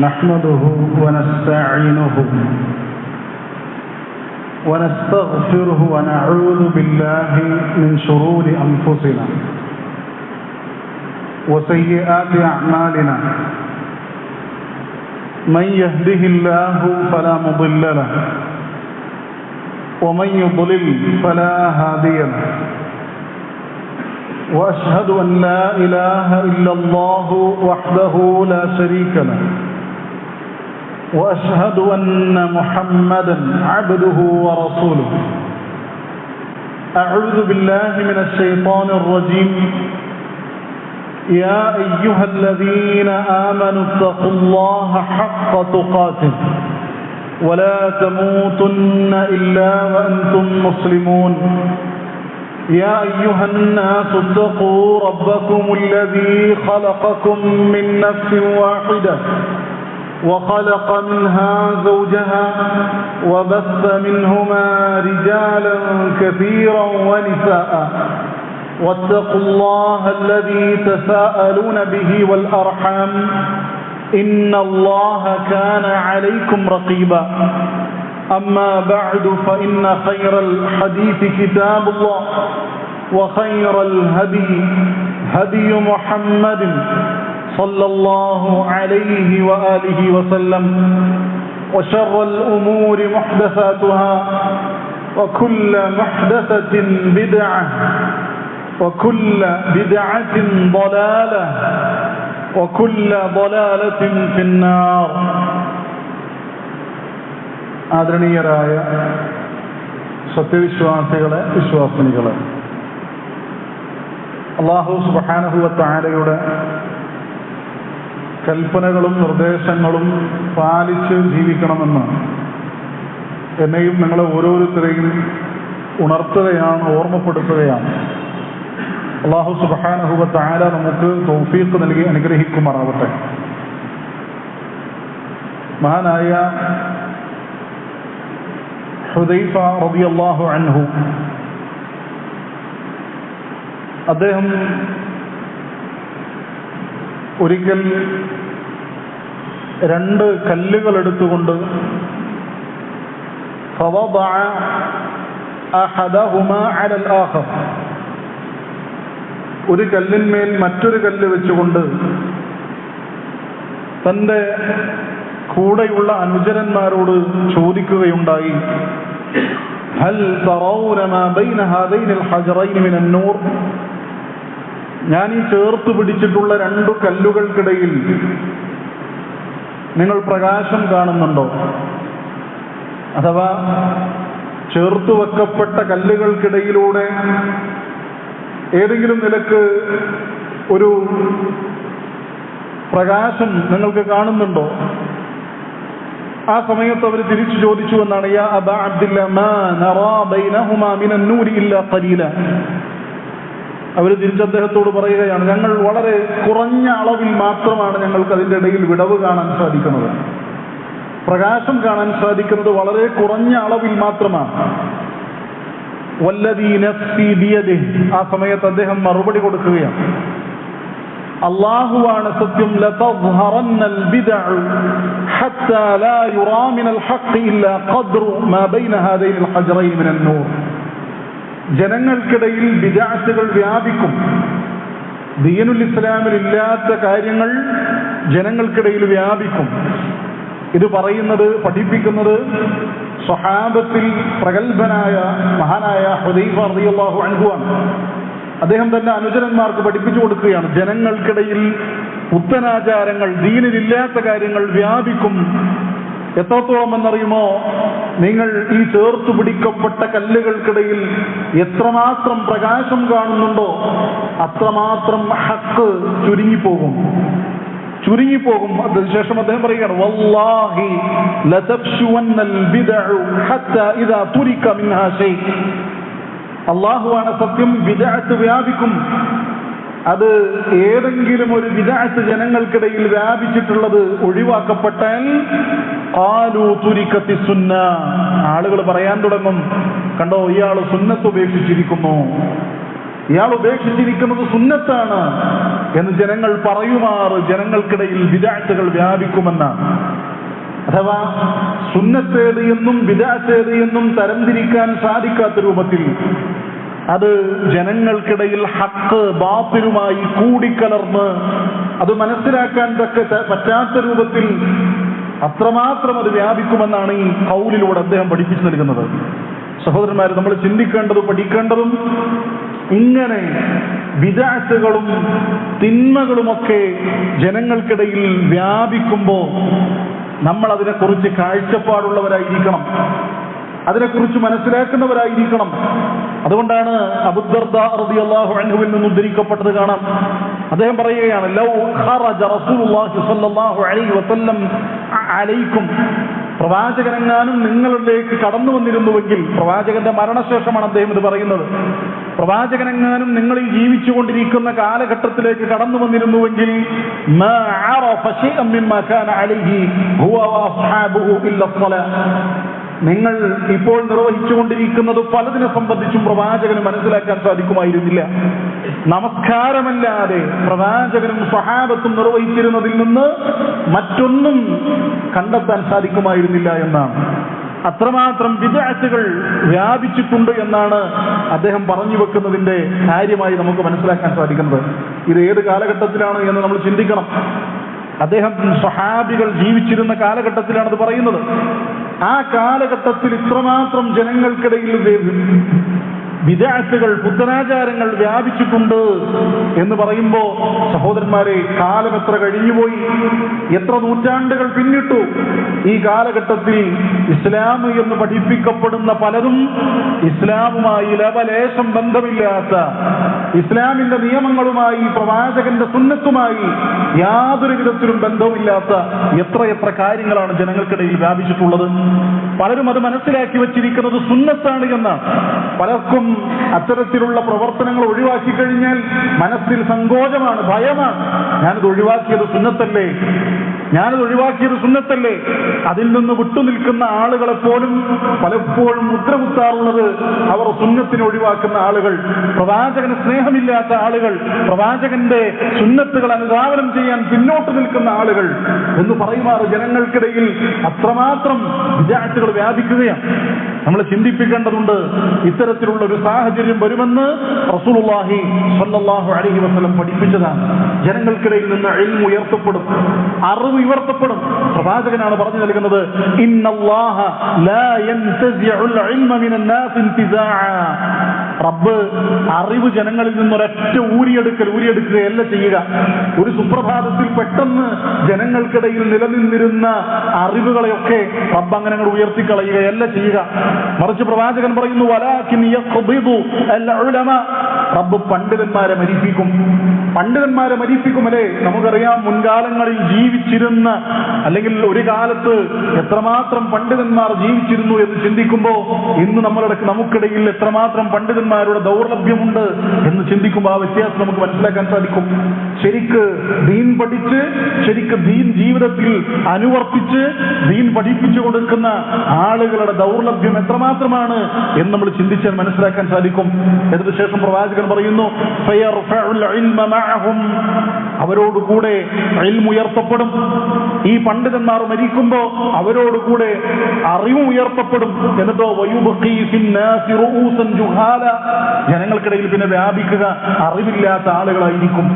نحمده ونستعينه ونستغفره ونعوذ بالله من شرور أنفسنا وسيئات أعمالنا من يهده الله فلا مضل له ومن يضلل فلا هادي له وأشهد أن لا إله إلا الله وحده لا شريك له وأشهد أن محمدا عبده ورسوله. أعوذ بالله من الشيطان الرجيم. يا أيها الذين آمنوا اتقوا الله حق تقاته ولا تموتن إلا وأنتم مسلمون. يا أيها الناس اتقوا ربكم الذي خلقكم من نفس واحدة وخلق منها زوجها وبث منهما رجالا كثيرا ونساء واتقوا الله الذي تساءلون به والأرحام إن الله كان عليكم رقيبا. أما بعد فإن خير الحديث كتاب الله وخير الهدي هدي محمد صلى الله عليه وآله وسلم وشر الأمور محدثاتها وكل محدثة بدعة وكل بدعة ضلالة وكل ضلالة في النار. ആദരണീയരായ സത്യവിശ്വാസികളെ, വിശ്വാസിനികളെ, അല്ലാഹു സുബ്ഹാനഹു വ തആലയുടെ കൽപ്പനകളും നിർദ്ദേശങ്ങളും പാലിച്ച് ജീവിക്കണമെന്ന് എന്നെയും നിങ്ങളെ ഓരോരുത്തരെയും ഉണർത്തുകയാണ്, ഓർമ്മപ്പെടുത്തുകയാണ്. അല്ലാഹു സുബ്ഹാനഹു വ തആല നമുക്ക് തൗഫീഖ് നൽകി അനുഗ്രഹിക്കുമാറാവട്ടെ. മഹാനായ ഹുദൈഫ റളിയല്ലാഹു അൻഹു അദ്ദേഹം ഒരിക്കൽ രണ്ട് കല്ലുകൾ എടുത്തുകൊണ്ട് ഫവദഅ അഹദഹുമാ അലൽ ആഖർ, ഒരു കല്ലിന്മേൽ മറ്റൊരു കല്ല് വെച്ചുകൊണ്ട് തൻ്റെ കൂടെയുള്ള അനുചരന്മാരോട് ചോദിക്കുകയുണ്ടായി, ഹൽ തറൗന മാ ബൈന ഹാദൈനിൽ ഹജറൈനി മിനൻ നൂർ, ഞാൻ ഈ ചേർത്ത് പിടിച്ചിട്ടുള്ള രണ്ടു കല്ലുകൾക്കിടയിൽ നിങ്ങൾ പ്രകാശം കാണുന്നുണ്ടോ? അഥവാ ചേർത്തു വെക്കപ്പെട്ട കല്ലുകൾക്കിടയിലൂടെ ഏതെങ്കിലും നിലക്ക് ഒരു പ്രകാശം നിങ്ങൾക്ക് കാണുന്നുണ്ടോ? ആ സമയത്ത് അവർ തിരിച്ചു ചോദിച്ചു എന്നാണ്, യാ അബാ അബ്ദില്ല മാ നറാ ബൈനഹുമാ മിനൻ നൂരി ഇല്ലാ ഖലീല. അവർ തിരിച്ച് അദ്ദേഹത്തോട് പറയുകയാണ്, ഞങ്ങൾ വളരെ കുറഞ്ഞ അളവിൽ മാത്രമാണ് ഞങ്ങൾക്ക് അതിൻ്റെ ഇടയിൽ വിടവ് കാണാൻ സാധിക്കുന്നത്, പ്രകാശം കാണാൻ സാധിക്കുന്നത് വളരെ കുറഞ്ഞ അളവിൽ മാത്രമാണ്. വല്ലദീ നഫ്സി ബിയദിഹി, ആ സമയത്ത് അദ്ദേഹം മറുപടി കൊടുക്കുകയാണ്, അല്ലാഹുവാണ് സത്യം, ലതദ്ഹറന്നൽ ബിദ്അഉ ഹത്താ ലാ യുറാ മിനൽ ഹഖ് ഇല്ലാ ഖദ്റു മാ ബൈന ഹാദൈനിൽ ഹജറൈനി മിനൻ നൂർ. ജനങ്ങൾക്കിടയിൽ ബിദ്അത്തുകൾ വ്യാപിക്കും, ദീനുൽ ഇസ്ലാമിൽ ഇല്ലാത്ത കാര്യങ്ങൾ ജനങ്ങൾക്കിടയിൽ വ്യാപിക്കും. ഇത് പറയുന്നത്, പഠിപ്പിക്കുന്നത് സ്വഹാബത്തിൽ പ്രഗത്ഭനായ മഹാനായ ഹുദൈഫ റളിയല്ലാഹു അൻഹു ആണ്. അദ്ദേഹം തന്നെ അനുചരന്മാർക്ക് പഠിപ്പിച്ചു കൊടുക്കുകയാണ്, ജനങ്ങൾക്കിടയിൽ പുത്തനാചാരങ്ങൾ, ദീനിലില്ലാത്ത കാര്യങ്ങൾ വ്യാപിക്കും. എത്രത്തോളം എന്നറിയുമോ? നിങ്ങൾ ഈ ചേർത്തു പിടിക്കപ്പെട്ട കല്ലുകൾക്കിടയിൽ എത്രമാത്രം പ്രകാശം കാണുന്നുണ്ടോ അത്രമാത്രം ഹക്ക് ചുരുങ്ങിപ്പോകും. അതിനുശേഷം അദ്ദേഹം പറയുകയാണ്, വല്ലാഹി ലതഫ്ശുവന്നൽ ബിദ്അഉ ഹത്താ ഇദാ തുരിക മിൻഹാ ശൈ. അല്ലാഹുവാണ് സത്യം, ബിദ്അത്ത് വ്യാപിക്കും. അത് ഏതെങ്കിലും ഒരു ബിദ്അത്ത് ജനങ്ങൾക്കിടയിൽ വ്യാപിച്ചിട്ടുള്ളത് ഒഴിവാക്കപ്പെട്ടാൽ ഖാലൂ തുരികത്തി സുന്ന, ആളുകൾ പറയാൻ തുടങ്ങും, കണ്ടോ ഇയാൾ സുന്നത്ത് ഉപേക്ഷിച്ചിരിക്കുന്നു. ഇയാൾ ഉപേക്ഷിച്ചിരിക്കുന്നത് സുന്നത്താണ് എന്ന് ജനങ്ങൾ പറയുമാറ് ജനങ്ങൾക്കിടയിൽ ബിദ്അത്തുകൾ വ്യാപിക്കുമെന്നാണ്. അഥവാ സുന്നത്തേത് എന്നും ബിദ്അത്തേത് എന്നും തരംതിരിക്കാൻ സാധിക്കാത്ത രൂപത്തിൽ അത് ജനങ്ങൾക്കിടയിൽ ഹക്ക് ബാത്തിലുമായി കൂടിക്കലർന്ന് അത് മനസ്സിലാക്കാൻ പറ്റാത്ത രൂപത്തിൽ അത്രമാത്രം അത് വ്യാപിക്കുമെന്നാണ് ഈ ഖൗലിലൂടെ അദ്ദേഹം പഠിപ്പിച്ചു നൽകുന്നത്. സഹോദരന്മാരെ, നമ്മൾ ചിന്തിക്കേണ്ടതും പഠിക്കേണ്ടതും ഇങ്ങനെ ബിദ്അത്തുകളും തിന്മകളുമൊക്കെ ജനങ്ങൾക്കിടയിൽ വ്യാപിക്കുമ്പോൾ നമ്മൾ അതിനെക്കുറിച്ച് കാഴ്ചപ്പാടുള്ളവരായിരിക്കണം, അതിനെക്കുറിച്ച് മനസ്സിലാക്കുന്നവരായിരിക്കണം. അതുകൊണ്ടാണ് അബൂദർദാ റളിയല്ലാഹു അൻഹുവിൽ നിന്ന് ഉദ്ധരിക്കപ്പെട്ടത് കാണാം. അദ്ദേഹം പറയുകയാണ്, ലൗ ഖറജ റസൂലുള്ളാഹി സ്വല്ലല്ലാഹു അലൈഹി വസല്ലം അലൈക്കും, പ്രവാചകനെങ്ങാനും നിങ്ങളിലേക്ക് കടന്നു വന്നിരുന്നുവെങ്കിൽ, പ്രവാചകന്റെ മരണശേഷമാണ് അദ്ദേഹം ഇത് പറയുന്നത്, പ്രവാചകനെങ്ങാനും നിങ്ങൾ ഈ ജീവിച്ചുകൊണ്ടിരിക്കുന്ന കാലഘട്ടത്തിലേക്ക് കടന്നു വന്നിരുന്നുവെങ്കിൽ മാ അറഫ ശൈഅൻ മിമ്മാ കാന അലൈഹി ഹുവ വഅസ്ഹാബുഹു ഇല്ല സ്വലാ, നിങ്ങൾ ഇപ്പോൾ നിർവഹിച്ചുകൊണ്ടിരിക്കുന്നത് പലതിനെ സംബന്ധിച്ചും പ്രവാചകന് മനസ്സിലാക്കാൻ സാധിക്കുമായിരുന്നില്ല. നമസ്കാരമല്ലാതെ പ്രവാചകനും സ്വഹാബത്തും നിർവഹിച്ചിരുന്നതിൽ നിന്ന് മറ്റൊന്നും കണ്ടെത്താൻ സാധിക്കുമായിരുന്നില്ല എന്നാണ്. അത്രമാത്രം ബിദ്അത്തുകൾ വ്യാപിച്ചിട്ടുണ്ട് എന്നാണ് അദ്ദേഹം പറഞ്ഞു വെക്കുന്നതിന്റെ കാര്യമായി നമുക്ക് മനസ്സിലാക്കാൻ സാധിക്കുന്നത്. ഇത് ഏത് കാലഘട്ടത്തിലാണ് എന്ന് നമ്മൾ ചിന്തിക്കണം. അദ്ദേഹം സ്വഹാബികൾ ജീവിച്ചിരുന്ന കാലഘട്ടത്തിലാണ് ഇത് പറയുന്നത്. ആ കാലഘട്ടത്തിൽ ഇത്രമാത്രം ജനങ്ങൾക്കിടയിൽ ബിദ്അത്തുകൾ, പുത്തനാചാരങ്ങൾ വ്യാപിച്ചിട്ടുണ്ട് എന്ന് പറയുമ്പോൾ സഹോദരന്മാരെ, കാലം എത്ര കഴിഞ്ഞുപോയി, എത്ര നൂറ്റാണ്ടുകൾ പിന്നിട്ടു. ഈ കാലഘട്ടത്തിൽ ഇസ്ലാം എന്ന് പഠിപ്പിക്കപ്പെടുന്ന പലതും ഇസ്ലാമുമായി ലവലേശം ബന്ധമില്ലാത്ത, ഇസ്ലാമിന്റെ നിയമങ്ങളുമായി പ്രവാചകന്റെ സുന്നത്തുമായി യാതൊരു വിധത്തിലും ബന്ധവുമില്ലാത്ത എത്ര കാര്യങ്ങളാണ് ജനങ്ങൾക്കിടയിൽ വ്യാപിച്ചിട്ടുള്ളത്. പലരും അത് മനസ്സിലാക്കി വെച്ചിരിക്കുന്നത് സുന്നത്താണ് എന്നാണ്. പലർക്കും അത്തരത്തിലുള്ള പ്രവർത്തനങ്ങൾ ഒഴിവാക്കി കഴിഞ്ഞാൽ മനസ്സിൽ സങ്കോചമാണ്, ഭയമാണ്. ഞാനത് ഒഴിവാക്കിയത് സുന്നത്തല്ലേ. അതിൽ നിന്ന് വിട്ടുനിൽക്കുന്ന ആളുകളെ പോലും പലപ്പോഴും മുദ്രകുത്താറുള്ളത് അവർ സുന്നത്തിനെ ഒഴിവാക്കുന്ന ആളുകൾ, പ്രവാചകന് സ്നേഹമില്ലാത്ത ആളുകൾ, പ്രവാചകന്റെ സുന്നത്തുകൾ അനുധാവനം ചെയ്യാൻ പിന്നോട്ട് നിൽക്കുന്ന ആളുകൾ എന്ന് പറയുമാറ് ജനങ്ങൾക്കിടയിൽ അത്രമാത്രം ബിദ്അത്തുകൾ വ്യാപിക്കുകയാണ്. നമ്മൾ ചിന്തിപ്പിക്കേണ്ടതുണ്ട്. ഇത്തരത്തിലുള്ള ഒരു സാഹചര്യം വരുമെന്ന് റസൂലുള്ളാഹി സ്വല്ലല്ലാഹു അലൈഹി വസല്ലം പഠിപ്പിച്ചതാണ്. ജനങ്ങൾക്കിടയിൽ നിന്ന് ഇൽമു ഉയർത്തപ്പെടും, അറിവ് ഉയർത്തപ്പെടും. പ്രവാചകനാണ് പറഞ്ഞു നൽകുന്നത്, ഇന്നല്ലാഹ ലാ യൻതസിഉൽ ഇൽമ മിനൻ നാസ് ഇന്തിസാഅ. റബ്ബ് അറിവ് ജനങ്ങളിൽ നിന്നൊരൊറ്റ ഊരിയെടുക്കുകയല്ല ചെയ്യുക. ഒരു സുപ്രഭാതത്തിൽ പെട്ടെന്ന് ജനങ്ങൾക്കിടയിൽ നിലനിന്നിരുന്ന അറിവുകളെയൊക്കെ റബ്ബ് അങ്ങനെ അങ്ങോട്ട് ഉയർത്തിക്കളയുകയല്ല ചെയ്യുക. മറിച്ച് പ്രവാചകൻ പറയുന്നു, വലാകിൻ യഖ്ബിദു അൽ ഉലമ. റബ്ബ് പണ്ഡിതന്മാരെ മരിപ്പിക്കും. അല്ലേ, നമുക്കറിയാം മുൻകാലങ്ങളിൽ ജീവിച്ചിരുന്ന, അല്ലെങ്കിൽ ഒരു കാലത്ത് എത്രമാത്രം പണ്ഡിതന്മാർ ജീവിച്ചിരുന്നു എന്ന് ചിന്തിക്കുമ്പോൾ ഇന്ന് നമുക്കിടയിൽ എത്രമാത്രം പണ്ഡിതന്മാരുടെ ദൗർലഭ്യമുണ്ട് എന്ന് ചിന്തിക്കുമ്പോൾ ആ വ്യത്യാസം നമുക്ക് മനസ്സിലാക്കാൻ സാധിക്കും. ശരിക്ക് ദീൻ പഠിച്ച്, ശരിക്ക് ദീൻ ജീവിതത്തിൽ അനുവർത്തിച്ച് ദീൻ പഠിപ്പിച്ചു കൊടുക്കുന്ന ആളുകളുടെ ദൗർലഭ്യം എത്രമാത്രമാണ് എന്ന് നമ്മൾ ചിന്തിച്ചാൽ മനസ്സിലാക്കാൻ സാധിക്കും. അതിനുശേഷം പ്രവാചകൻ പറയുന്നു, അവരോടുകൂടെ ഇൽമു ഉയർത്തപ്പെടും. ഈ പണ്ഡിതന്മാർ മരിക്കുമ്പോൾ അവരോടുകൂടെ അറിവും ഉയർത്തപ്പെടും. എന്നിട്ടോ ജനങ്ങൾക്കിടയിൽ പിന്നെ വ്യാപിക്കുക അറിവില്ലാത്ത ആളുകളായിരിക്കും.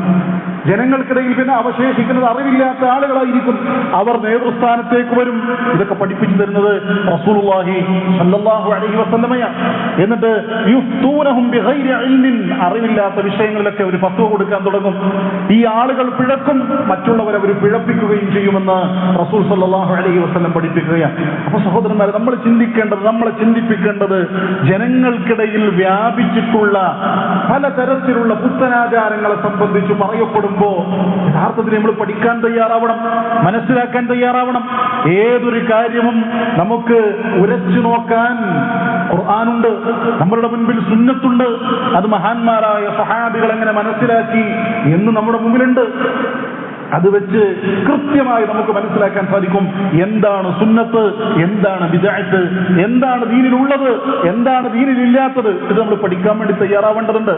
ജനങ്ങൾക്കിടയിൽ പിന്നെ അവശേഷിക്കുന്നത് അറിവില്ലാത്ത ആളുകളായിരിക്കും. അവർ നേതൃസ്ഥാനത്തേക്ക് വരും. ഇതൊക്കെ പഠിപ്പിച്ചു തരുന്നത് റസൂലുള്ളാഹി സ്വല്ലല്ലാഹു അലൈഹി വസല്ലമയാണ്. എന്നിട്ട് യുഫ്തൂനഹും ബിഗൈരി ഇൽമിൻ, അറിവില്ലാത്ത വിഷയങ്ങളിലൊക്കെ ഒരു ഫത്വ കൊടുക്കാൻ തുടങ്ങും. ഈ ആളുകൾ പിഴക്കും, മറ്റുള്ളവരെ അവർ പിഴപ്പിക്കുകയും ചെയ്യുമെന്ന് റസൂൽ സ്വല്ലല്ലാഹു അലൈഹി വസല്ലം പഠിപ്പിക്കുകയാണ്. അപ്പൊ സഹോദരന്മാരെ, നമ്മളെ ചിന്തിപ്പിക്കേണ്ടത് ജനങ്ങൾക്കിടയിൽ വ്യാപിച്ചിട്ടുള്ള പലതരത്തിലുള്ള പുത്തനാചാരങ്ങളെ സംബന്ധിച്ച് പറയപ്പെടുമ്പോ യഥാർത്ഥത്തിൽ നമ്മൾ പഠിക്കാൻ തയ്യാറാവണം, മനസ്സിലാക്കാൻ തയ്യാറാവണം. ഏതൊരു കാര്യവും നമുക്ക് ഉരച്ചു നോക്കാൻ ഖുർആനുണ്ട്, നമ്മളുടെ മുൻപിൽ സുന്നത്തുണ്ട്. അത് മഹാന്മാരായ സ്വഹാബികൾ എങ്ങനെ മനസ്സിലാക്കി എന്ന് നമ്മുടെ മുമ്പിലുണ്ട്. അത് വെച്ച് കൃത്യമായി നമുക്ക് മനസ്സിലാക്കാൻ സാധിക്കും എന്താണ് സുന്നത്ത്, എന്താണ് ബിദ്അത്ത്, എന്താണ് ദീനിലുള്ളത്, എന്താണ് ദീനിലില്ലാത്തത്. ഇത് നമ്മൾ പഠിക്കാൻ വേണ്ടി തയ്യാറാവേണ്ടതുണ്ട്.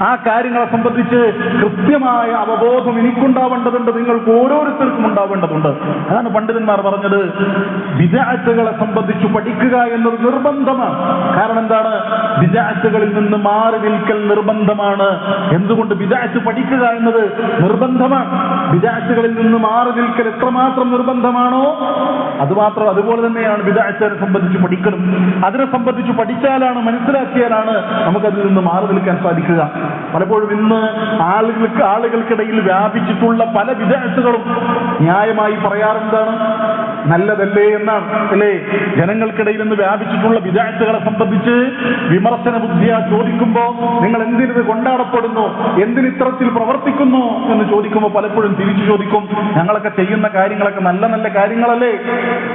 ആ കാര്യങ്ങളെ സംബന്ധിച്ച് കൃത്യമായ അവബോധം എനിക്കുണ്ടാവേണ്ടതുണ്ട്, നിങ്ങൾക്ക് ഓരോരുത്തർക്കും ഉണ്ടാവേണ്ടതുണ്ട്. അതാണ് പണ്ഡിതന്മാർ പറഞ്ഞത്, ബിദ്അത്തുകളെ സംബന്ധിച്ച് പഠിക്കുക എന്നത് നിർബന്ധമാണ്. കാരണം എന്താണ്? ബിദ്അത്തുകളിൽ നിന്ന് മാറി നിൽക്കൽ നിർബന്ധമാണ്. എന്തുകൊണ്ട്? ബിദ്അത്ത് പഠിക്കുക എന്നത് നിർബന്ധമാണ്. ബിദ്അത്തുകളിൽ നിന്ന് മാറി നിൽക്കൽ എത്രമാത്രം നിർബന്ധമാണോ അതുപോലെ തന്നെയാണ് ബിദ്അത്തിനെ സംബന്ധിച്ച് പഠിക്കണം. അതിനെ സംബന്ധിച്ച് പഠിച്ചാലാണ്, മനസ്സിലാക്കിയാലാണ് നമുക്കതിൽ നിന്ന് മാറി നിൽക്കാൻ സാധിക്കുക. പലപ്പോഴും ഇന്ന് ആളുകൾക്കിടയിൽ വ്യാപിച്ചിട്ടുള്ള പല ബിദ്അത്തുകളും ന്യായമായി പറയാറെന്താണ്? നല്ലതല്ലേ എന്നാണ്, അല്ലേ? ജനങ്ങൾക്കിടയിൽ നിന്ന് വ്യാപിച്ചിട്ടുള്ള ബിദ്അത്തുകളെ സംബന്ധിച്ച് വിമർശന ബുദ്ധിയാ ചോദിക്കുമ്പോൾ നിങ്ങൾ എന്തിനിത് കൊണ്ടാടപ്പെടുന്നു, എന്തിനിത്തരത്തിൽ പ്രവർത്തിക്കുന്നു എന്ന് ചോദിക്കുമ്പോൾ പലപ്പോഴും തിരിച്ചു ചോദിക്കും, ഞങ്ങളൊക്കെ ചെയ്യുന്ന കാര്യങ്ങളൊക്കെ നല്ല നല്ല കാര്യങ്ങളല്ലേ,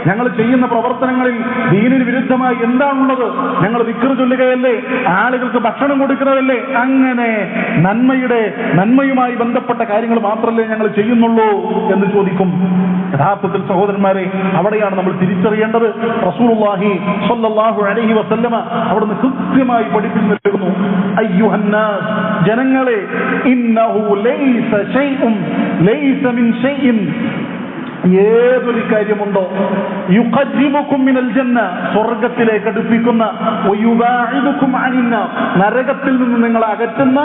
ഞങ്ങൾ ചെയ്യുന്ന പ്രവർത്തനങ്ങളിൽ ദീനിന് വിരുദ്ധമായി എന്താണുള്ളത്, ഞങ്ങൾ ദിക്ർ ചൊല്ലുകയല്ലേ, ആളുകൾക്ക് ഭക്ഷണം കൊടുക്കുന്നതല്ലേ, അങ്ങനെ നന്മയുമായി ബന്ധപ്പെട്ട കാര്യങ്ങൾ മാത്രമല്ലേ ഞങ്ങൾ ചെയ്യുന്നുള്ളൂ എന്ന് ചോദിക്കും. യഥാർത്ഥത്തിൽ സഹോദരന്മാരെ, അവിടെയാണ് നമ്മൾ തിരിച്ചറിയേണ്ടത്. റസൂലുള്ളാഹി സ്വല്ലല്ലാഹു അലൈഹി വസല്ലമ അവിടുന്ന് കൃത്യമായി പഠിപ്പിച്ചു നൽകുന്നു, അയ്യുഹന്നാസ്, ജനങ്ങളെ, ഇന്നഹു ലൈസ ശൈഉൻ ലൈസ മിൻ ശൈഇൻ, ഏതൊരു കാര്യമുണ്ടോ യുഖർരിബുകും മിനൽ ജന്ന, സ്വർഗ്ഗത്തിലേക്ക് അടുപ്പിക്കുന്ന, വയുബാഇദുകും അനിന്നാർ, നരകത്തിൽ നിന്ന് നിങ്ങളെ അകറ്റുന്ന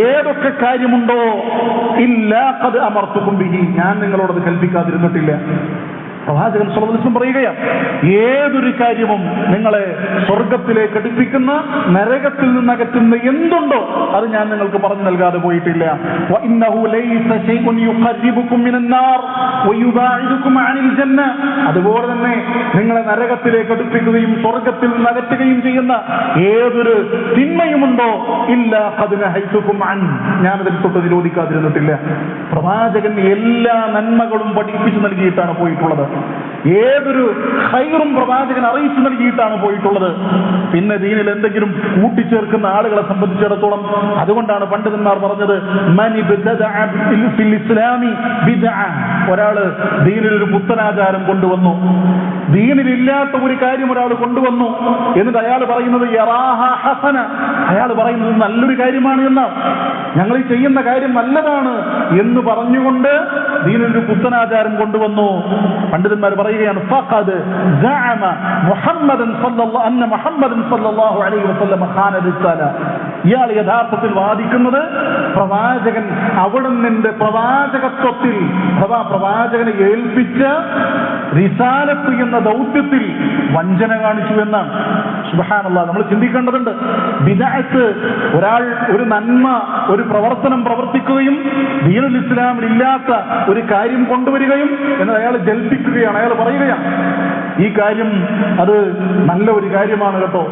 ഏതൊക്കെ കാര്യമുണ്ടോ, ഇല്ലാ ഖദ് അമർതുകും ബിഹി, ഞാൻ നിങ്ങളോടത് കൽപ്പിക്കാതിരുന്നിട്ടില്ല. പ്രവാചകൻ സ്വല്ലല്ലാഹു അലൈഹി വസല്ലം പറയുകയാണ്, ഏതൊരു കാര്യവും നിങ്ങളെ സ്വർഗത്തിലേക്ക് അടുപ്പിക്കുന്ന, നരകത്തിൽ നിന്ന് അകറ്റുന്ന എന്തുണ്ടോ അത് ഞാൻ നിങ്ങൾക്ക് പറഞ്ഞു നൽകാതെ പോയിട്ടില്ല. വഇന്നഹു ലൈസ ശൈഉൻ യുഖർരിബുകും മിനന്നാർ വയുബാഇദുകും അനിൽ ജന്ന, അതുപോലെ തന്നെ നിങ്ങളെ നരകത്തിലേക്ക് അടുപ്പിക്കുകയും സ്വർഗത്തിൽ നിന്ന് അകറ്റുകയും ചെയ്യുന്ന ഏതൊരു തിന്മയുമുണ്ടോ, ഇല്ലാ ഖദ് നഹൈതുകും അൻ, ഞാൻ അതിൽ തൊട്ട് നിരോധിക്കാതിരുന്നിട്ടില്ല. പ്രവാചകൻ എല്ലാ നന്മകളും പഠിപ്പിച്ചു നൽകിയിട്ടാണ് പോയിട്ടുള്ളത്. ഏതൊരു ഖൈറും പ്രവാചകൻ അറിയിച്ചു നൽകിയിട്ടാണ് പോയിട്ടുള്ളത്. പിന്നെ ദീനിൽ എന്തെങ്കിലും കൂട്ടിച്ചേർക്കുന്ന ആളുകളെ സംബന്ധിച്ചിടത്തോളം അതുകൊണ്ടാണ് പണ്ഡിതന്മാർ പറഞ്ഞത്, ഒരാള് ദീനിൽ ഒരു പുത്തനാചാരം കൊണ്ടുവന്നു, ദീനിലില്ലാത്ത ഒരു കാര്യം ഒരാൾ കൊണ്ടുവന്നു, എന്നിട്ട് അയാൾ പറയുന്നത് യറാഹ ഹസന, അയാൾ പറയുന്നത് നല്ലൊരു കാര്യമാണ് എന്നാണ്, ഞങ്ങൾ ഈ ചെയ്യുന്ന കാര്യം നല്ലതാണ് എന്ന് പറഞ്ഞുകൊണ്ട് ദീനിലൊരു പുത്തനാചാരം കൊണ്ടുവന്നു. പണ്ഡിതന്മാർ പറയുകയാണ്, ഫഖദ് സഅമ മുഹമ്മദൻ സല്ലല്ലാഹു അലൈഹി വസല്ലം ഖാന റിസാല, ഇയാൾ യഥാർത്ഥത്തിൽ വാദിക്കുന്നത് പ്രവാചകൻ അവിടുന്ന് പ്രവാചകത്വത്തിൽ അഥവാ പ്രവാചകനെ ഏൽപ്പിച്ച റിസാലത്ത് എന്ന ദൗത്യത്തിൽ വഞ്ചന കാണിച്ചു എന്നാണ്. സുബ്ഹാനല്ലാഹ്, നമ്മൾ ചിന്തിക്കേണ്ടതുണ്ട്. ബിദ്അത്ത്, ഒരാൾ ഒരു നന്മ, ഒരു പ്രവർത്തനം പ്രവർത്തിക്കുകയും ദീനുൽ ഇസ്ലാമിൽ ഇല്ലാത്ത ഒരു കാര്യം കൊണ്ടുവരികയും എന്നാൽ അയാൾ ജൽപ്പിക്കുകയാണ്, അയാൾ പറയുകയാണ് ഈ കാര്യം അത് നല്ല ഒരു കാര്യമാണ് കേട്ടോ,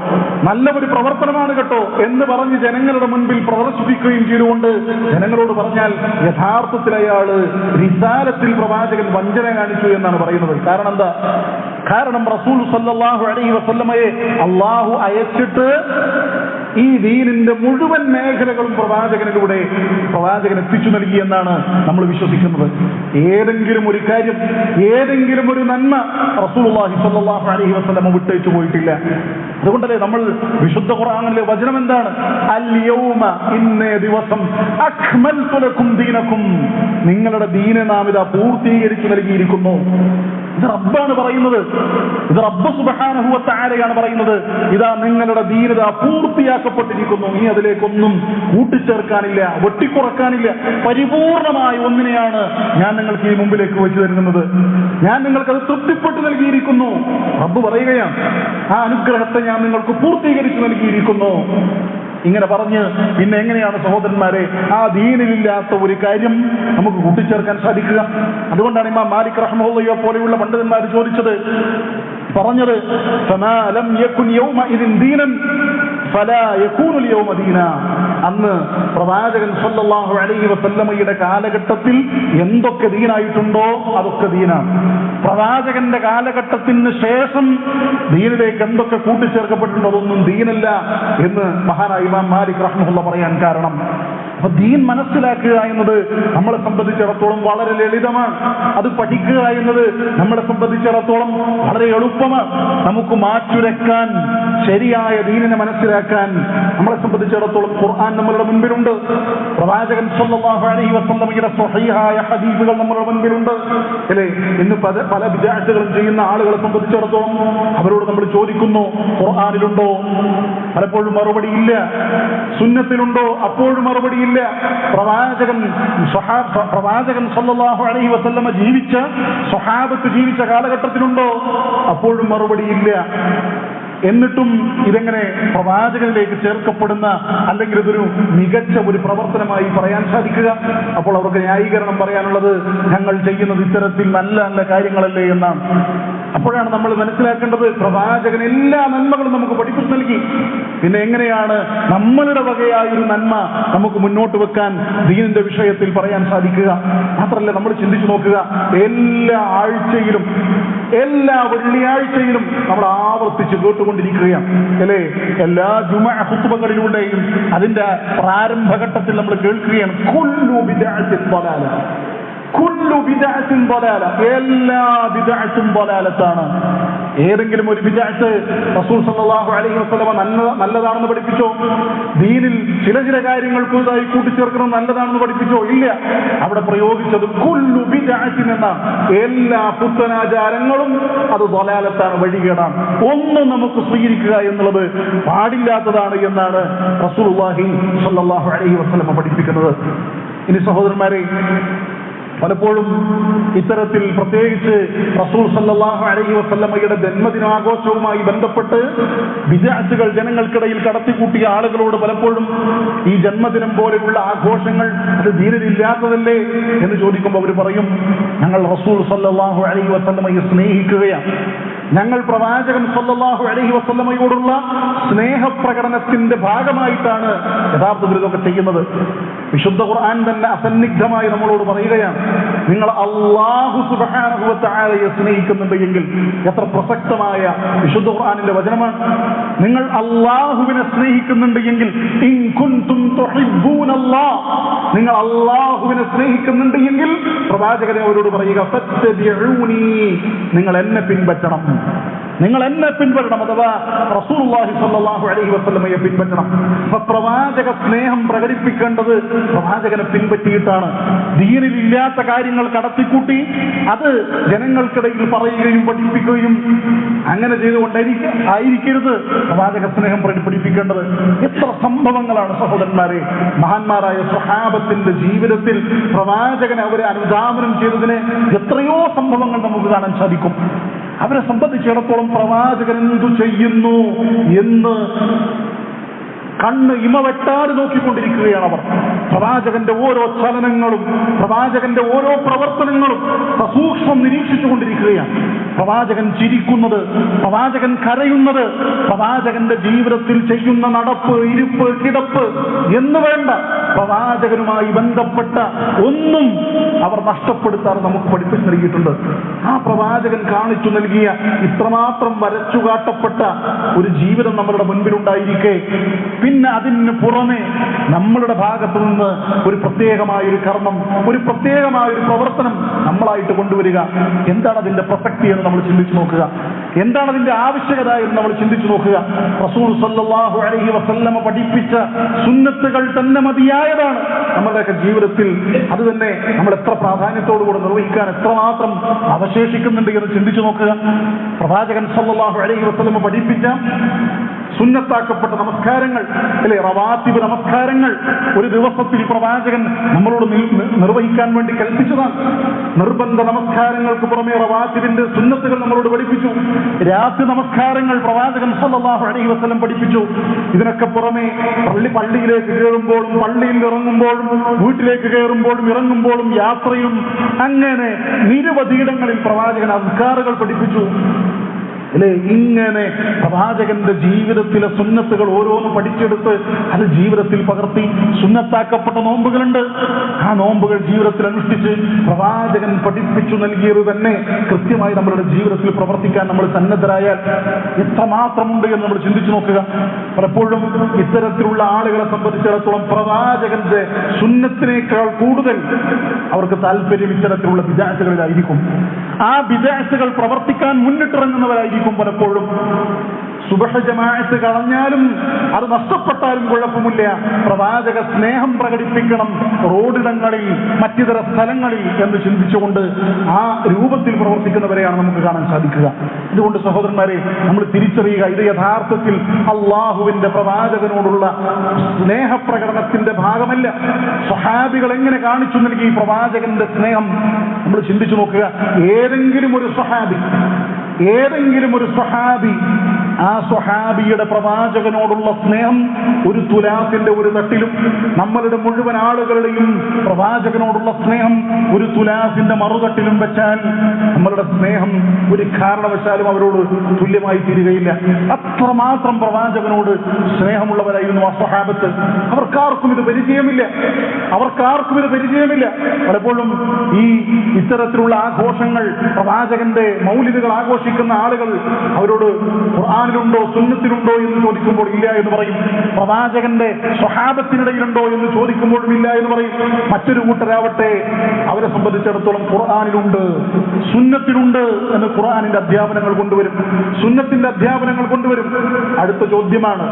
നല്ല ഒരു പ്രവർത്തനമാണ് കേട്ടോ എന്ന് പറഞ്ഞ് ജനങ്ങളുടെ മുൻപിൽ പ്രദർശിപ്പിക്കുകയും ചെയ്തുകൊണ്ട് ജനങ്ങളോട് പറഞ്ഞാൽ യഥാർത്ഥത്തിൽ അയാള് റിസാലത്തിൽ പ്രവാചകൻ വഞ്ചന കാണിച്ചു എന്നാണ് പറയുന്നത്. കാരണം എന്താ? കാരണം റസൂൽ സല്ലല്ലാഹു അലൈഹി വസല്ലമയെ അള്ളാഹു അയച്ചിട്ട് ഈ ദീനിന്റെ മുഴുവൻ മേഖലകളും പ്രവാചകനിലൂടെ പ്രവാചകൻ എത്തിച്ചു നൽകി എന്നാണ് നമ്മൾ വിശ്വസിക്കുന്നത്. ഏതെങ്കിലും ഒരു കാര്യം, ഏതെങ്കിലും ഒരു നന്മ റസൂലുള്ളാഹി സ്വല്ലല്ലാഹു അലൈഹി വസല്ലം വിട്ടേച്ചു പോയിട്ടില്ല. അതുകൊണ്ടല്ലേ നമ്മൾ വിശുദ്ധ ഖുർആനിലെ വചനം എന്താണ്? അൽ യൗമ, ഇന്നേ ദിവസം, അക്മൽതു ലക്കും ദീനക്കും, നിങ്ങളുടെ ദീനെ നാം ഇതാ പൂർത്തീകരിച്ചു നൽകിയിരിക്കുന്നു. ഇത് റബ്ബാണ് പറയുന്നത്, ഇത് റബ്ബ് സുബ്ഹാനഹു വ തആലയാണ് പറയുന്നത്. ഇതാ നിങ്ങളുടെ ദീൻ ഇതാ പൂർത്തിയാക്കപ്പെട്ടിരിക്കുന്നു, ഇനി അതിലേക്കൊന്നും കൂട്ടിച്ചേർക്കാനില്ല, വെട്ടിക്കുറക്കാനില്ല, പരിപൂർണമായ ഒന്നിനെയാണ് ഞാൻ നിങ്ങൾക്ക് ഈ മുമ്പിലേക്ക് വെച്ചു തരുന്നത്. ഞാൻ നിങ്ങൾക്കത് തൃപ്തിപ്പെട്ട് നൽകിയിരിക്കുന്നു. റബ്ബ് പറയുകയാണ്, ആ അനുഗ്രഹത്തെ ഞാൻ നിങ്ങൾക്ക് പൂർത്തീകരിച്ചു നൽകിയിരിക്കുന്നു. ഇങ്ങനെ പറഞ്ഞ് പിന്നെ എങ്ങനെയാണ് സഹോദരന്മാരെ ആ ദീനിലില്ലാത്ത ഒരു കാര്യം നമുക്ക് കൂട്ടിച്ചേർക്കാൻ സാധിക്കുക? അതുകൊണ്ടാണ് ഇമാം മാലിക് റഹ്മത്തുള്ളാഹി പോലെയുള്ള പണ്ഡിതന്മാർ ചോദിച്ചത്, പറഞ്ഞത്, ഫമാ ലം യകുൻ യൗമഇദിൻ ദീനൻ ഫലാ യകൂനുൽ യൗമ ദീനാ. അന്ന് പ്രവാചകൻ സല്ലല്ലാഹു അലൈഹി വസല്ലമയുടെ കാലഘട്ടത്തിൽ എന്തൊക്കെ ദീനായിട്ടുണ്ടോ അതൊക്കെ ദീനാണ്. പ്രവാചകന്റെ കാലഘട്ടത്തിന് ശേഷം ദീനിലേക്ക് എന്തൊക്കെ കൂട്ടിച്ചേർക്കപ്പെട്ടിട്ടുണ്ടോ അതൊന്നും ദീനല്ല എന്ന് മഹാനായ ഇമാം മാലിക് റഹ്മത്തുള്ളാഹി പറയാൻ കാരണം, അപ്പൊ ദീൻ മനസ്സിലാക്കുക എന്നത് നമ്മളെ സംബന്ധിച്ചിടത്തോളം വളരെ ലളിതമാണ്. അത് പഠിക്കുക എന്നത് നമ്മളെ സംബന്ധിച്ചിടത്തോളം വളരെ എളുപ്പമാണ്. നമുക്ക് മാറ്റുരക്കാൻ ശരിയായ ദീനിനെ മനസ്സിലാക്കാൻ നമ്മളെ സംബന്ധിച്ചിടത്തോളം ഖുർആൻ നമ്മളുടെ മുൻപിലുണ്ട്. പ്രവാചകൻ സല്ലല്ലാഹു അലൈഹി വസല്ലമയുടെ സ്വഹീഹായ ഹദീസുകൾ നമ്മളുടെ മുൻപിലുണ്ട്. അല്ലേ? ഇന്ന് പല ബിദ്അത്തുകളും ചെയ്യുന്ന ആളുകളെ സംബന്ധിച്ചിടത്തോളം അവരോട് നമ്മൾ ചോദിക്കുന്നു, ഖുർആനിലുണ്ടോ? പലപ്പോഴും മറുപടിയില്ല. സുന്നത്തിലുണ്ടോ? അപ്പോഴും മറുപടിയില്ല. പ്രവാചകൻ സല്ലല്ലാഹു അലൈഹി വസല്ലമ ജീവിച്ച, സ്വഹാബത്ത് ജീവിച്ച കാലഘട്ടത്തിലുണ്ടോ? അപ്പോഴും മറുപടിയില്ല. എന്നിട്ടും ഇതെങ്ങനെ പ്രവാചകനിലേക്ക് ചേർക്കപ്പെടുന്ന, അല്ലെങ്കിൽ ഇതൊരു മികച്ച ഒരു പ്രവർത്തനമായി പറയാൻ സാധിക്കുക? അപ്പോൾ അവർക്ക് ന്യായീകരണം പറയാനുള്ളത്, ഞങ്ങൾ ചെയ്യുന്നത് ഇത്തരത്തിൽ നല്ല നല്ല കാര്യങ്ങളല്ലേ എന്നാണ്. അപ്പോഴാണ് നമ്മൾ മനസ്സിലാക്കേണ്ടത്, പ്രവാചകൻ എല്ലാ നന്മകളും നമുക്ക് പഠിപ്പിച്ചു നൽകി. പിന്നെ എങ്ങനെയാണ് നമ്മളുടെ വകയായൊരു നന്മ നമുക്ക് മുന്നോട്ട് വെക്കാൻ ദീനിന്റെ വിഷയത്തിൽ പറയാൻ സാധിക്കുക? മാത്രമല്ല, നമ്മൾ ചിന്തിച്ചു നോക്കുക, എല്ലാ ആഴ്ചയിലും എല്ലാ വെള്ളിയാഴ്ചയിലും നമ്മൾ ആവർത്തിച്ച് കേട്ടുകൊണ്ടിരിക്കുകയാണ് അല്ലേ? എല്ലാ ജുമുഅ ഖുത്ബകളിലൂടെയും അതിന്റെ പ്രാരംഭഘട്ടത്തിൽ നമ്മൾ കേൾക്കുകയാണ്, കുല്ലു ബിദ്അത്തിൻ ളലാല, കുല്ലു ബിദ്അത്തിൻ ളലാല, എല്ലാ ബിദ്അത്തും ളലാലത്താണ്. ഏതെങ്കിലും ഒരു ബിദ്അത്ത് റസൂൽ സല്ലല്ലാഹു അലൈഹി വസല്ലമ നല്ലതാണെന്ന് പഠിപ്പിച്ചോ? ദീനിൽ ചില കാര്യങ്ങൾ പുതുതായി കൂട്ടിച്ചേർക്കുന്നത് നല്ലതാണെന്ന് പഠിപ്പിച്ചോ? ഇല്ല. അവിടെ പ്രയോഗിച്ചത് കുല്ലു ബിദ്അത്തിൻ എന്നാണ്. എല്ലാ പുത്തനാചാരങ്ങളും അത് ളലാലത്താണ്, വഴികേടാണ്. ഒന്നും നമുക്ക് സ്വീകരിക്കുക എന്നുള്ളത് പാടില്ലാത്തതാണ് എന്നാണ് റസൂലുള്ളാഹി സല്ലല്ലാഹു അലൈഹി വസല്ലമ പഠിപ്പിക്കുന്നത്. ഇനി സഹോദരന്മാരെ, പലപ്പോഴും ഇത്തരത്തിൽ പ്രത്യേകിച്ച് റസൂൽ സല്ലല്ലാഹു അലൈഹി വസല്ലമയുടെ ജന്മദിനാഘോഷവുമായി ബന്ധപ്പെട്ട് ബിദ്അത്തുകൾ ജനങ്ങൾക്കിടയിൽ കടത്തിക്കൂട്ടിയ ആളുകളോട് പലപ്പോഴും ഈ ജന്മദിനം പോലെയുള്ള ആഘോഷങ്ങൾ അത് ദീനിലില്ലാത്തതല്ലേ എന്ന് ചോദിക്കുമ്പോൾ അവർ പറയും, ഞങ്ങൾ റസൂൽ സല്ലല്ലാഹു അലൈഹി വസല്ലമയെ സ്നേഹിക്കുകയാണ്, ഞങ്ങൾ പ്രവാചകൻ സല്ലല്ലാഹു അലൈഹി വസല്ലമയോടുള്ള സ്നേഹപ്രകടനത്തിന്റെ ഭാഗമായിട്ടാണ് യഥാർത്ഥത്തിൽ ഇതൊക്കെ ചെയ്യുന്നത്. വിശുദ്ധ ഖുർആൻ തന്നെ അസന്നിഗ്ധമായി നമ്മളോട് പറയുകയാണ്, നിങ്ങൾ അല്ലാഹു സുബ്ഹാനഹു വ തആലയെ സ്നേഹിക്കുന്നുണ്ട് എങ്കിൽ. എത്ര പ്രസക്തമായ വിശുദ്ധ ഖുർആനിന്റെ വചനമാണ്! നിങ്ങൾ അല്ലാഹുവിനെ സ്നേഹിക്കുന്നുണ്ട് എങ്കിൽ, ഇൻ കുൻതും തുഹിബ്ബൂനല്ലാഹ്, നിങ്ങൾ അല്ലാഹുവിനെ സ്നേഹിക്കുന്നുണ്ട് എങ്കിൽ പ്രവാചകനെ അവരോട് പറയുക, ഫത്തബിഊനി, നിങ്ങൾ എന്നെ പിൻപറ്റണം, നിങ്ങൾ എന്നെ പിൻപറ്റണം, അഥവാ റസൂലുള്ളാഹി സ്വല്ലല്ലാഹു അലൈഹി വസല്ലമയെ പിൻപറ്റണം. അപ്പൊ പ്രവാചക സ്നേഹം പ്രകടിപ്പിക്കേണ്ടത് പ്രവാചകനെ പിൻപറ്റിയിട്ടാണ്. ദീനിലില്ലാത്ത കാര്യങ്ങൾ കടത്തിക്കൂട്ടി അത് ജനങ്ങൾക്കിടയിൽ പറയുകയും പഠിപ്പിക്കുകയും അങ്ങനെ ചെയ്തുകൊണ്ടായിരിക്കരുത് പ്രവാചക സ്നേഹം പഠിപ്പിക്കേണ്ടത്. എത്ര സംഭവങ്ങളാണ് സഹോദരന്മാരെ മഹാന്മാരായ സ്വഹാബത്തിന്റെ ജീവിതത്തിൽ പ്രവാചകനെ അവരെ അനുധാവനം ചെയ്തതിന് എത്രയോ സംഭവങ്ങൾ നമുക്ക് കാണാൻ സാധിക്കും. അവരെ സംബന്ധിച്ചിടത്തോളം പ്രവാചകൻ എന്തു ചെയ്യുന്നു എന്ന് കണ്ണ് ഇമവെട്ടാതെ നോക്കിക്കൊണ്ടിരിക്കുകയാണ് അവർ. പ്രവാചകന്റെ ഓരോ ചലനങ്ങളും പ്രവാചകന്റെ ഓരോ പ്രവർത്തനങ്ങളും സസൂക്ഷ്മം നിരീക്ഷിച്ചുകൊണ്ടിരിക്കുകയാണ്. പ്രവാചകൻ ചിരിക്കുന്നത്, പ്രവാചകൻ കരയുന്നത്, പ്രവാചകന്റെ ജീവിതത്തിൽ ചെയ്യുന്ന നടപ്പ്, ഇരിപ്പ്, കിടപ്പ് എന്ന് വേണ്ട പ്രവാചകനുമായി ബന്ധപ്പെട്ട ഒന്നും അവർ നഷ്ടപ്പെടുത്താതെ നമുക്ക് പഠിപ്പിച്ചു നൽകിയിട്ടുണ്ട്. ആ പ്രവാചകൻ കാണിച്ചു നൽകിയ ഇത്രമാത്രം വരച്ചുകാട്ടപ്പെട്ട ഒരു ജീവിതം നമ്മളുടെ മുൻപിലുണ്ടായിരിക്കെ പിന്നെ അതിന് പുറമെ നമ്മളുടെ ഭാഗത്തു നിന്ന് ഒരു പ്രത്യേകമായൊരു കർമ്മം, ഒരു പ്രത്യേകമായൊരു പ്രവർത്തനം നമ്മളായിട്ട് കൊണ്ടുവരിക. എന്താണ് അതിന്റെ പ്രസക്തി എന്ന് നമ്മൾ ചിന്തിച്ചു നോക്കുക. എന്താണ് അതിന്റെ ആവശ്യകത എന്ന് നമ്മൾ ചിന്തിച്ചു നോക്കുക. റസൂൽ സല്ലല്ലാഹു അലൈഹി വസല്ലമ പഠിപ്പിച്ച സുന്നത്തുകൾ തന്നെ മതിയായതാണ് നമ്മുടെയൊക്കെ ജീവിതത്തിൽ. അത് തന്നെ നമ്മൾ എത്ര പ്രാധാന്യത്തോടുകൂടെ നിർവഹിക്കാൻ എത്രമാത്രം അവശേഷിക്കുന്നുണ്ട് എന്ന് ചിന്തിച്ചു നോക്കുക. പ്രവാചകൻ സല്ലല്ലാഹു അലൈഹി വസല്ലമ പഠിപ്പിച്ച സുന്നത്താക്കപ്പെട്ട നമസ്കാരങ്ങൾ അല്ലെ, റവാത്തിബ് നമസ്കാരങ്ങൾ ഒരു ദിവസത്തിൽ പ്രവാചകൻ നമ്മളോട് നിർവഹിക്കാൻ വേണ്ടി കൽപ്പിച്ചതാണ്. നിർബന്ധ നമസ്കാരങ്ങൾക്ക് പുറമെ റവാത്തിബിന്റെ സുന്നത്തുകൾ നമ്മളോട് പഠിപ്പിച്ചു. രാത്രി നമസ്കാരങ്ങൾ പ്രവാചകൻ സല്ലല്ലാഹു അലൈഹി വസല്ലം പഠിപ്പിച്ചു. ഇതിനൊക്കെ പുറമെ പള്ളിയിലേക്ക് കയറുമ്പോഴും പള്ളിയിൽ ഇറങ്ങുമ്പോഴും വീട്ടിലേക്ക് കയറുമ്പോഴും ഇറങ്ങുമ്പോഴും യാത്രയും അങ്ങനെ നിരവധിയിടങ്ങളിൽ പ്രവാചകൻ അസ്കാറുകൾ പഠിപ്പിച്ചു. അല്ലെ, ഇങ്ങനെ പ്രവാചകന്റെ ജീവിതത്തിലെ സുന്നത്തുകൾ ഓരോന്നും പഠിച്ചെടുത്ത് അത് ജീവിതത്തിൽ പകർത്തി. സുന്നത്താക്കപ്പെട്ട നോമ്പുകളുണ്ട്, ആ നോമ്പുകൾ ജീവിതത്തിൽ അനുഷ്ഠിച്ച് പ്രവാചകൻ പഠിപ്പിച്ചു നൽകിയത് തന്നെ കൃത്യമായി നമ്മളുടെ ജീവിതത്തിൽ പ്രവർത്തിക്കാൻ നമ്മൾ സന്നദ്ധരായാൽ എത്രമാത്രമുണ്ട് എന്ന് നമ്മൾ ചിന്തിച്ചു നോക്കുക. പലപ്പോഴും ഇത്തരത്തിലുള്ള ആളുകളെ സംബന്ധിച്ചിടത്തോളം പ്രവാചകന്റെ സുന്നത്തിനേക്കാൾ കൂടുതൽ അവർക്ക് താല്പര്യം ഇത്തരത്തിലുള്ള ബിദ്അത്തുകളിലായിരിക്കും. ആ ബിദ്അത്തുകൾ പ്രവർത്തിക്കാൻ മുന്നിട്ടിറങ്ങുന്നവരായിരിക്കും പലപ്പോഴും. സുബഹ ജമാഅത്ത് കളഞ്ഞാലും അത് നഷ്ടപ്പെട്ടാലും കുഴപ്പമില്ല, പ്രവാചക സ്നേഹം പ്രകടിപ്പിക്കണം റോഡിടങ്ങളിൽ മറ്റിതര സ്ഥലങ്ങളിൽ എന്ന് ചിന്തിച്ചുകൊണ്ട് ആ രൂപത്തിൽ പ്രവർത്തിക്കുന്നവരെയാണ് നമുക്ക് കാണാൻ സാധിക്കുക. ഇതുകൊണ്ട് സഹോദരന്മാരെ, നമ്മൾ തിരിച്ചറിയുക, ഇത് യഥാർത്ഥത്തിൽ അള്ളാഹുവിന്റെ പ്രവാചകനോടുള്ള സ്നേഹപ്രകടനത്തിന്റെ ഭാഗമല്ല. സ്വഹാബികൾ എങ്ങനെ കാണിച്ചു നൽകി ഈ പ്രവാചകന്റെ സ്നേഹം നമ്മൾ ചിന്തിച്ചു നോക്കുക. ഏതെങ്കിലും ഒരു സ്വഹാബി ആ സ്വഹാബിയുടെ പ്രവാചകനോടുള്ള സ്നേഹം ഒരു തുലാത്തിന്റെ ഒരു തട്ടിലും, നമ്മളുടെ മുഴുവൻ ആളുകളുടെയും പ്രവാചകനോടുള്ള സ്നേഹം ഒരു തുലാത്തിന്റെ മറുതട്ടിലും വെച്ചാൽ നമ്മളുടെ സ്നേഹം ഒരു കാരണവശാലും അവരോട് തുല്യമായി തീരുകയില്ല. അത്രമാത്രം പ്രവാചകനോട് സ്നേഹമുള്ളവരായിരുന്നു ആ സ്വഹാബത്ത്. അവർക്കാർക്കും ഇത് പരിചയമില്ല. പലപ്പോഴും ഈ ഇത്തരത്തിലുള്ള ആഘോഷങ്ങൾ, പ്രവാചകന്റെ മൗലിദുകൾ ആഘോഷിക്കുന്ന ആളുകൾ അവരോട് ഖുർആനിലുണ്ടോ സുന്നത്തിലുണ്ടോ എന്ന് ചോദിക്കുമ്പോൾ ഇല്ല എന്ന് പറയും. പ്രവാചകന്റെ സ്വഹാബത്തിനിടയിലുണ്ടോ എന്ന് ചോദിക്കുമ്പോഴും ഇല്ല എന്ന് പറയും. മറ്റൊരു കൂട്ടരാവട്ടെ അവരെ സംബന്ധിച്ചിടത്തോളം ഖുർആനിലുണ്ട്, സുന്നത്തിലുണ്ട് എന്ന് ഖുർആനിന്റെ അധ്യാപനങ്ങൾ കൊണ്ടുവരും, സുന്നത്തിന്റെ അധ്യാപനങ്ങൾ കൊണ്ടുവരും. അടുത്ത ചോദ്യമാണ്,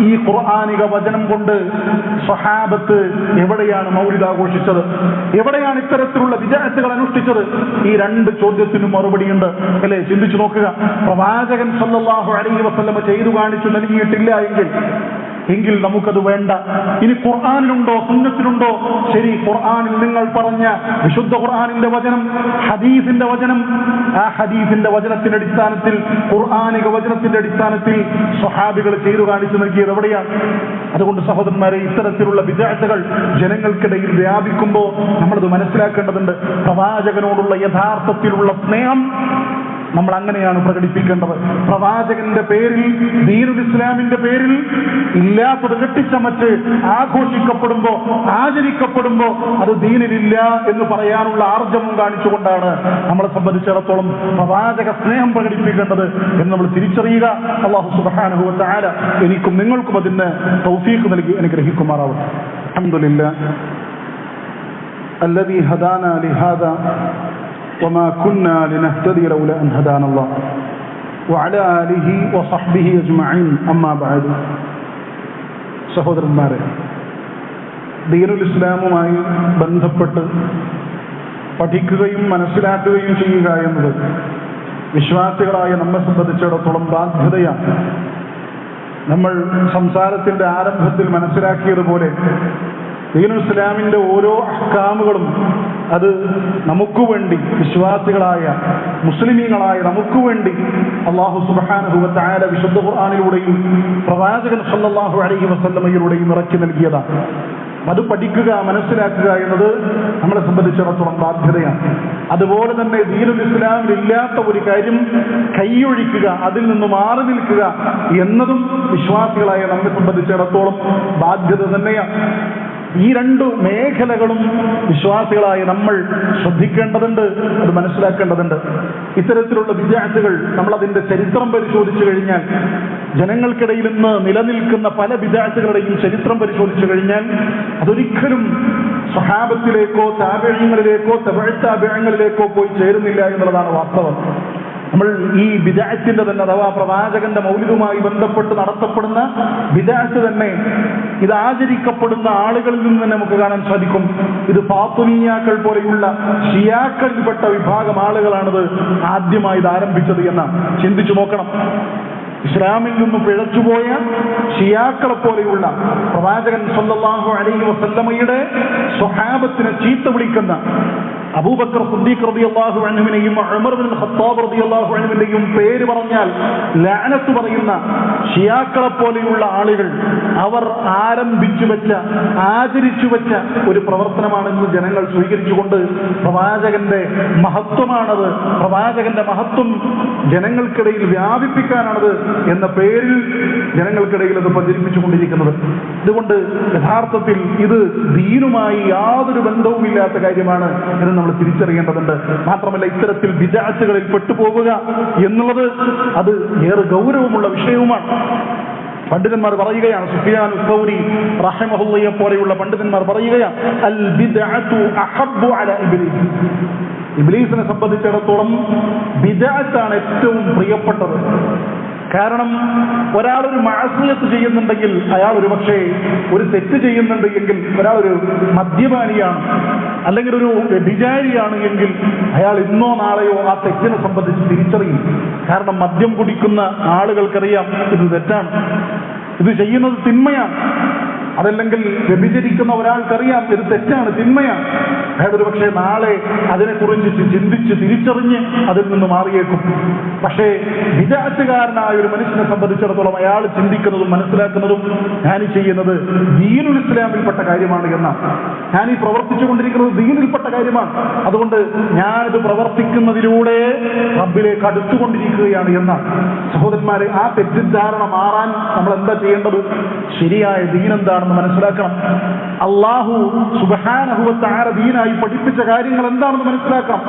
ഈ ഖുർആനിക വചനം കൊണ്ട് സ്വഹാബത്ത് എവിടെയാണ് മൗലിദ് ആഘോഷിച്ചത്? എവിടെയാണ് ഇത്തരത്തിലുള്ള വിദഅത്തുകൾ അനുഷ്ഠിച്ചത്? ഈ രണ്ട് ചോദ്യത്തിനും മറുപടിയുണ്ട് അല്ലെ? ചിന്തിച്ചു നോക്കുക. പ്രവാചകൻ സല്ലല്ലാഹു അലൈഹി വസല്ലം ചെയ്തു കാണിച്ചു നൽകിയിട്ടില്ല എങ്കിൽ നമുക്കത് വേണ്ട. ഇനി ഖുർആനിലുണ്ടോ സുന്നത്തിലുണ്ടോ? ശരി, ഖുർആനിൽ നിങ്ങൾ പറഞ്ഞ വിശുദ്ധ ഖുർആനിന്റെ വചനം, ഹദീസിന്റെ വചനം, ആ ഹദീസിന്റെ വചനത്തിന്റെ അടിസ്ഥാനത്തിൽ, ഖുർആനിക വചനത്തിന്റെ അടിസ്ഥാനത്തിൽ സ്വഹാബികൾ ചെയ്തു കാണിച്ചു നൽകിയത് എവിടെയാണ്? അതുകൊണ്ട് സഹോദരന്മാരെ, ഇത്തരത്തിലുള്ള വിദഅത്തുകൾ ജനങ്ങൾക്കിടയിൽ വ്യാപിക്കുമ്പോൾ നമ്മളത് മനസ്സിലാക്കേണ്ടതുണ്ട്. പ്രവാചകനോടുള്ള യഥാർത്ഥത്തിലുള്ള സ്നേഹം നമ്മൾ അങ്ങനെയാണ് പ്രകടിപ്പിക്കേണ്ടത്. പ്രവാചകന്റെ പേരിൽ, ദീനുൽ ഇസ്ലാമിന്റെ പേരിൽ ഇല്ലാത്തത് കെട്ടിച്ചമച്ച് ആഘോഷിക്കപ്പെടുമ്പോ, ആചരിക്കപ്പെടുമ്പോ അത് ദീനിലില്ല എന്ന് പറയാനുള്ള ആർജവം കാണിച്ചുകൊണ്ടാണ് നമ്മളെ സംബന്ധിച്ചിടത്തോളം പ്രവാചക സ്നേഹം പ്രകടിപ്പിക്കേണ്ടത് എന്ന് നമ്മൾ തിരിച്ചറിയുക. അല്ലാഹു സുബ്ഹാനഹു വ തആല എനിക്കും നിങ്ങൾക്കും അതിന് തൗഫീഖ് നൽകി അനുഗ്രഹിക്കുമാറാവട്ടെ. അൽഹംദുലില്ലാഹ് അല്ലദീ ഹദാനാ ലിഹാദാ وما كنا لنهتدي لولا أن هدانا الله وعلى آله وصحبه أجمعين أما بعد. സഹോദരന്മാരെ, ദീനുൽ ഇസ്ലാമുമായി ബന്ധപ്പെട്ട് പഠിക്കുകയും മനസ്സിലാക്കുകയും ചെയ്യുക എന്നത് വിശ്വാസികളായ നമ്മെ സംബന്ധിച്ചിടത്തോളം ബാധ്യതയാണ്. നമ്മൾ സംസാരത്തിന്റെ ആരംഭത്തിൽ മനസ്സിലാക്കിയതുപോലെ ദീനുൽ ഇസ്ലാമിന്റെ ഓരോ അഹ്കാമുകളും അത് നമുക്ക് വേണ്ടി, വിശ്വാസികളായ മുസ്ലിമീങ്ങളായ നമുക്ക് വേണ്ടി അല്ലാഹു സുബ്ഹാനഹു വ തആല വിശുദ്ധ ഖുർആനിലൂടെയും പ്രവാചകൻ സല്ലല്ലാഹു അലൈഹി വസല്ലമയിലൂടെയും ഇറക്കി നൽകിയതാണ്. അത് പഠിക്കുക, മനസ്സിലാക്കുക എന്നത് നമ്മളെ സംബന്ധിച്ചിടത്തോളം ബാധ്യതയാണ്. അതുപോലെ തന്നെ ദീനുൽ ഇസ്ലാമിൽ ഇല്ലാത്ത ഒരു കാര്യം കൈയൊഴിക്കുക, അതിൽ നിന്ന് മാറി നിൽക്കുക എന്നതും വിശ്വാസികളായ നമ്മെ സംബന്ധിച്ചിടത്തോളം ബാധ്യത തന്നെയാണ്. ഈ രണ്ടു മേഖലകളും വിശ്വാസികളായ നമ്മൾ ശ്രദ്ധിക്കേണ്ടതുണ്ട്, അത് മനസ്സിലാക്കേണ്ടതുണ്ട്. ഇത്തരത്തിലുള്ള വിദഅത്തുകൾ നമ്മൾ അതിന്റെ ചരിത്രം പരിശോധിച്ചു കഴിഞ്ഞാൽ, ജനങ്ങൾക്കിടയിൽ നിന്ന് നിലനിൽക്കുന്ന പല വിദഅത്തുകളുടെയും ചരിത്രം പരിശോധിച്ചു കഴിഞ്ഞാൽ അതൊരിക്കലും സ്വഹാബത്തിലേക്കോ താബിഈങ്ങളിലേക്കോ തബഉ താബിഈങ്ങളിലേക്കോ പോയി ചേരുന്നില്ല എന്നുള്ളതാണ് വാസ്തവം. നമ്മൾ ഈ ബിദഅത്തിന്റെ തന്നെ, അഥവാ പ്രവാചകന്റെ മൗലിദുമായി ബന്ധപ്പെട്ട് നടത്തപ്പെടുന്ന ബിദഅത്ത് തന്നെ, ഇത് ആചരിക്കപ്പെടുന്ന ആളുകളിൽ നിന്ന് തന്നെ നമുക്ക് കാണാൻ സാധിക്കും. ഇത് ഫാത്തിമിയാക്കൾ പോലെയുള്ള ഷിയാക്കളിൽപ്പെട്ട വിഭാഗം ആളുകളാണിത് ആദ്യമായി ഇത് ആരംഭിച്ചത് എന്നാണ്. ചിന്തിച്ചു നോക്കണം. ഇസ്ലാമിൽ നിന്ന് പിഴച്ചുപോയ ഷിയാക്കളെ പോലെയുള്ള, പ്രവാചകൻ സല്ലല്ലാഹു അലൈഹി വസല്ലമയുടെ സ്വഹാബത്തിനെ ചീത്ത വിളിക്കുന്ന അബൂബക്കർ സിദ്ദീഖ് റളിയല്ലാഹു അൻഹുവിനെയും ഉമർ ഇബ്നുൽ ഖത്താബ് റളിയല്ലാഹു അൻഹുവിനെയും പേര് പറഞ്ഞാൽ ലഅനത്ത് പറയുന്ന ഷിയാക്കളെ പോലെയുള്ള ആളുകൾ അവർ ആരംഭിച്ചു വെച്ച, ആചരിച്ചു വെച്ച ഒരു പ്രവർത്തനമാണെന്ന് ജനങ്ങൾ സ്വീകരിച്ചുകൊണ്ട് പ്രവാചകന്റെ മഹത്വമാണത്, പ്രവാചകന്റെ മഹത്വം ജനങ്ങൾക്കിടയിൽ വ്യാപിപ്പിക്കാനാണത് എന്ന പേരിൽ ജനങ്ങൾക്കിടയിൽ അത് പ്രചരിപ്പിച്ചുകൊണ്ടിരിക്കുന്നത്. അതുകൊണ്ട് യഥാർത്ഥത്തിൽ ഇത് ദീനുമായി യാതൊരു ബന്ധവുമില്ലാത്ത കാര്യമാണ് എന്ന് നമ്മൾ തിരിച്ചറിയേണ്ടതുണ്ട്. മാത്രമല്ല, ഇത്തരത്തിൽ ബിദഅത്തുകളിൽ പെട്ടുപോവുക എന്നുള്ളത് അത് ഏറെ ഗൗരവമുള്ള വിഷയവുമാണ്. പണ്ഡിതന്മാർ പറയുകയാണ്, സുഫിയാൻ സൗരി റഹിമഹുള്ളയെ പോലെയുള്ള പണ്ഡിതന്മാർ പറയുകയാണ്, അൽ ബിദ്അതു അഹബ്ബു അലാ ഇബ്ലീസ്. ഇബ്ലീസിനെ സംബന്ധിച്ചിടത്തോളം ബിദ്അത്താണ് ഏറ്റവും പ്രിയപ്പെട്ടത്. കാരണം ഒരാളൊരു മഅസിയത്ത് ചെയ്യുന്നുണ്ടെങ്കിൽ, അയാൾ ഒരു പക്ഷേ ഒരു തെറ്റ് ചെയ്യുന്നുണ്ട് എങ്കിൽ, ഒരാളൊരു മദ്യപാനിയാണ് അല്ലെങ്കിൽ ഒരു വ്യഭിചാരിയാണ് എങ്കിൽ അയാൾ ഇന്നോ നാളെയോ ആ തെറ്റിനെ സംബന്ധിച്ച് തിരിച്ചറിയും. കാരണം മദ്യം കുടിക്കുന്ന ആളുകൾക്കറിയാം ഇത് തെറ്റാണ്, ഇത് ചെയ്യുന്നത് തിന്മയാണ്. അതല്ലെങ്കിൽ വ്യഭിചരിക്കുന്ന ഒരാൾക്കറിയാം ഇത് തെറ്റാണ്, തിന്മയാണ്. അയാളൊരു പക്ഷേ നാളെ അതിനെക്കുറിച്ച് ചിന്തിച്ച് തിരിച്ചറിഞ്ഞ് അതിൽ നിന്ന് മാറിയേക്കും. പക്ഷേ വിദഅത്തുകാരനായ ഒരു മനുഷ്യനെ സംബന്ധിച്ചിടത്തോളം അയാൾ ചിന്തിക്കുന്നതും മനസ്സിലാക്കുന്നതും ഞാൻ ചെയ്യുന്നത് ദീനുൽ ഇസ്ലാമിൽപ്പെട്ട കാര്യമാണ് എന്നാണ്, ഞാൻ ഈ പ്രവർത്തിച്ചുകൊണ്ടിരിക്കുന്നത് ദീനിൽപ്പെട്ട കാര്യമാണ്, അതുകൊണ്ട് ഞാനിത് പ്രവർത്തിക്കുന്നതിലൂടെ റബ്ബിലേക്ക് അടുത്തുകൊണ്ടിരിക്കുകയാണ് എന്നാണ്. സഹോദരന്മാരെ, ആ തെറ്റിദ്ധാരണ മാറാൻ നമ്മൾ എന്താ ചെയ്യേണ്ടത്? ശരിയായ ദീൻ എന്താണെന്ന് മനസ്സിലാക്കണം. അല്ലാഹു സുബ്ഹാനഹു വ തആല ദീനായി പഠിപ്പിച്ച കാര്യങ്ങൾ എന്താണെന്ന് മനസ്സിലാക്കണം.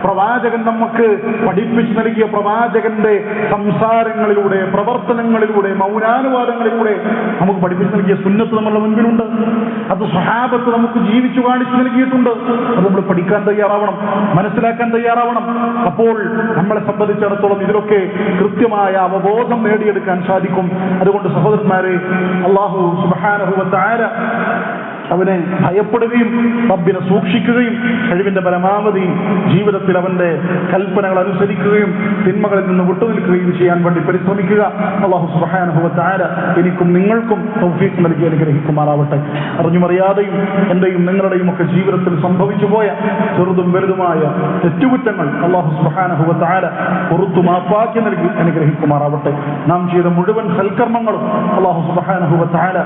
പ്രവാചകൻ നമുക്ക് പഠിപ്പിച്ചു നൽകിയ പ്രവാചകന്റെ സംസാരങ്ങളിലൂടെ, പ്രവർത്തനങ്ങളിലൂടെ, മൗനാനുവാദങ്ങളിലൂടെ നമുക്ക് പഠിപ്പിച്ചു നൽകിയ സുന്നത്ത് നമ്മളുടെ മുൻപിലുണ്ട്. അത് സ്വഹാബത്ത് നമുക്ക് ജീവിച്ചു കാണിച്ചു നൽകിയിട്ടുണ്ട്. അത് നമ്മൾ പഠിക്കാൻ തയ്യാറാവണം, മനസ്സിലാക്കാൻ തയ്യാറാവണം. അപ്പോൾ നമ്മളെ സംബന്ധിച്ചിടത്തോളം ഇതിലൊക്കെ കൃത്യമായ അവബോധം നേടിയെടുക്കാൻ സാധിക്കും. അതുകൊണ്ട് സഹോദരന്മാരെ, അല്ലാഹു സുബ്ഹാനഹു വ തആല അവനെ ഭയപ്പെടുകയും റബ്ബിനെ സൂക്ഷിക്കുകയും കഴിവിന്റെ പരമാവധി ജീവിതത്തിൽ അവന്റെ കൽപ്പനകൾ അനുസരിക്കുകയും തിന്മകളിൽ നിന്ന് വിട്ടുനിൽക്കുകയും ചെയ്യാൻ വേണ്ടി പരിശ്രമിക്കുക. അല്ലാഹു സുബ്ഹാനഹു വ തആല എനിക്കും നിങ്ങൾക്കും തൗഫീഖ് നൽകി അനുഗ്രഹിക്കുമാറാവട്ടെ. അറിഞ്ഞുമറിയാതെയും എന്റെയും നിങ്ങളുടെയും ഒക്കെ ജീവിതത്തിൽ സംഭവിച്ചു പോയ ചെറുതും വലുതുമായ തെറ്റുകുറ്റങ്ങൾ അല്ലാഹു സുബ്ഹാനഹു വ തആല പുറത്തു മാപ്പാക്കി നൽകി അനുഗ്രഹിക്കുമാറാവട്ടെ. നാം ചെയ്ത മുഴുവൻ സൽക്കർമ്മങ്ങളും അല്ലാഹു സുബ്ഹാനഹു വ തആല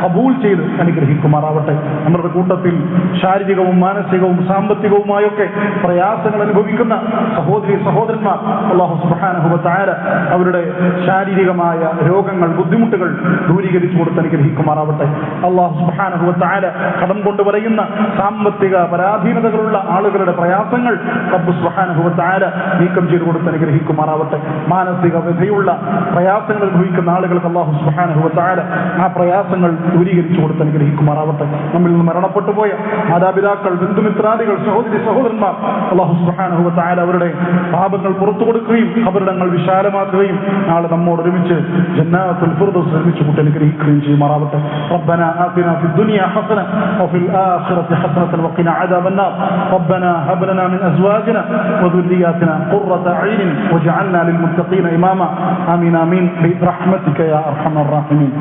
ഖബൂൽ ചെയ്ത് അനുഗ്രഹിക്കുമാറാവട്ടെ. നമ്മുടെ കൂട്ടത്തിൽ ശാരീരികവും മാനസികവും സാമ്പത്തികവുമായൊക്കെ പ്രയാസങ്ങൾ അനുഭവിക്കുന്ന സഹോദരി സഹോദരന്മാർ അല്ലാഹു സുബ്ഹാനഹു വ തആല അവരുടെ ശാരീരികമായ രോഗങ്ങൾ, ബുദ്ധിമുട്ടുകൾ ദൂരീകരിച്ചു കൊടുത്ത് അനുഗ്രഹിക്കുമാറാവട്ടെ. അല്ലാഹു സുബ്ഹാനഹു വ തആല കടം കൊണ്ട് പറയുന്ന സാമ്പത്തിക പരാധീനതകളുള്ള ആളുകളുടെ പ്രയാസങ്ങൾ റബ്ബ് സുബ്ഹാനഹു വ തആല നീക്കം ചെയ്തു കൊടുത്ത് അനുഗ്രഹിക്കുമാറാവട്ടെ. മാനസിക വ്യഥയുള്ള പ്രയാസങ്ങൾ അനുഭവിക്കുന്ന ആളുകൾക്ക് അല്ലാഹു സുബ്ഹാനഹു വ തആല ആ പ്രയാസങ്ങൾ ദൂരീകരിച്ചു കൊടുത്ത് അനുഗ്രഹിക്കുമാറാവട്ടെ. നമ്മിൽ നിന്ന് മരണപ്പെട്ടു പോയ മാതാപിതാക്കൾ, ബന്ധുമിത്രാദികൾ, സഹോദരി സഹോദരന്മാർ അല്ലാഹു സുബ്ഹാനഹു വ തആല അവരുടെ പാപങ്ങൾ പുറത്തു കൊടുക്കുകയും ഖബറിടങ്ങൾ വിശാലമാക്കുകയും നാളെ നമ്മോട് ഒരുമിച്ച് ജന്നാത്തുൽ ഫിർദൗസ് ഒരുമിച്ച് കൂട്ടി അനുഗ്രഹിക്കുകയും ചെയ്യുമാറാവട്ടെ. റബ്ബനാ ആതിനാ ഫിദ് ദുനിയ ഹസന വഫിൽ ആഖിറതി ഹസനത വഖിനാ അദാബൻ നാർ. റബ്ബനാ ഹബ് ലനാ മിൻ അസ്വാജിനാ വദുർരിയാതിനാ ഖുർറത അയ്നിൻ വജ്അൽനാ ലിൽ മുത്തഖീന ഇമാമാ. ആമീൻ ആമീൻ ബിറഹ്മതിക യാ അർഹമർ റഹീമീൻ.